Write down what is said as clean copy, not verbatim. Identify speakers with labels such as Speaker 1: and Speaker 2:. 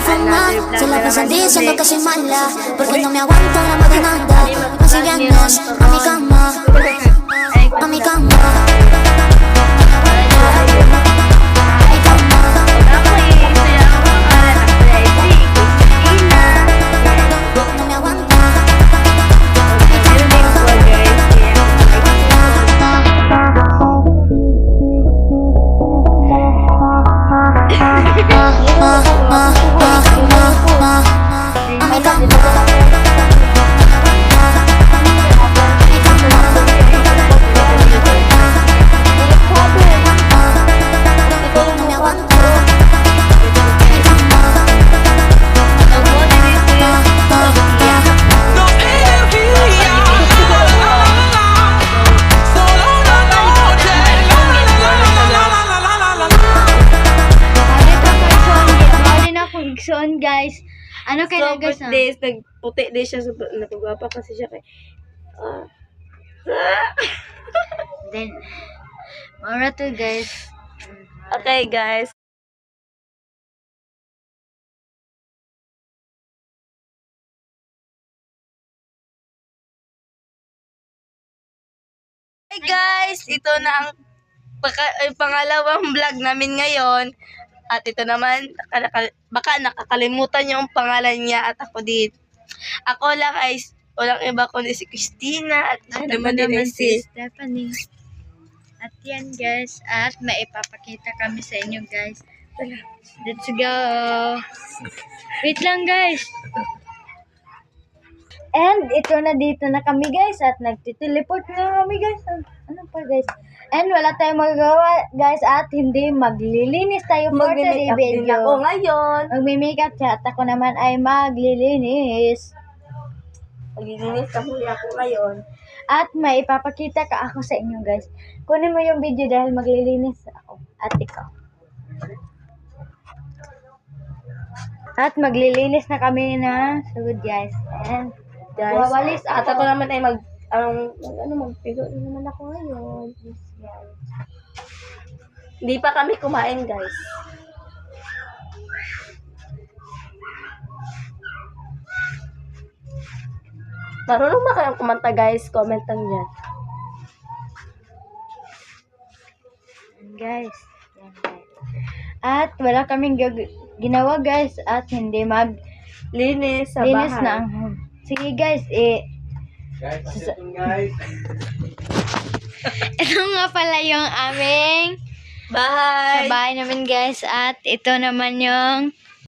Speaker 1: fumar. Si la pasan diciendo que soy mala, porque no me aguanto la marinada. No si vienes a mi cama, a mi cama.
Speaker 2: So, guys, ano kayo
Speaker 3: So,
Speaker 2: guys?
Speaker 3: days, nagputi din siya. Napagwapa kasi siya kay...
Speaker 2: Then, mara to guys.
Speaker 3: Okay, guys. Hey guys, ito na ang pangalawang vlog namin ngayon. At ito naman, baka nakakalimutan niyo ang pangalan niya at ako din. Ako lang ay walang iba kundi si Christina at ako naman din ay si
Speaker 2: Stephanie. At yan guys, at maipapakita kami sa inyo guys. Let's go! Wait lang guys! And ito na dito na kami guys at nagtiteleport na kami guys. Ano pa guys? And wala tayong magagawa guys at hindi maglilinis tayo for today
Speaker 3: mag-makeup din
Speaker 2: video.
Speaker 3: ako ngayon.
Speaker 2: Magmi-makeup siya at ako naman ay maglilinis.
Speaker 3: Maglilinis ka muli ako ngayon.
Speaker 2: At may ipapakita ka ako sa inyo guys. Kunin mo yung video dahil maglilinis ako at ikaw. At maglilinis na kami na sugod guys. And
Speaker 3: Guys,
Speaker 2: wawalis
Speaker 3: at
Speaker 2: ako.
Speaker 3: ako naman ay magpigo naman ako ngayon. Yes, guys. Hindi pa kami kumain, guys. Marunong ba kayong kumanta, guys? Comment lang dyan.
Speaker 2: Guys. Yan, guys. At wala kaming ginawa guys at hindi
Speaker 3: Linis sa
Speaker 2: linis
Speaker 3: bahay.
Speaker 2: na ang home. Sige guys,
Speaker 4: Guys.
Speaker 2: ito nga pala yung aming
Speaker 3: Bahay.
Speaker 2: sa bahay namin guys at ito naman yung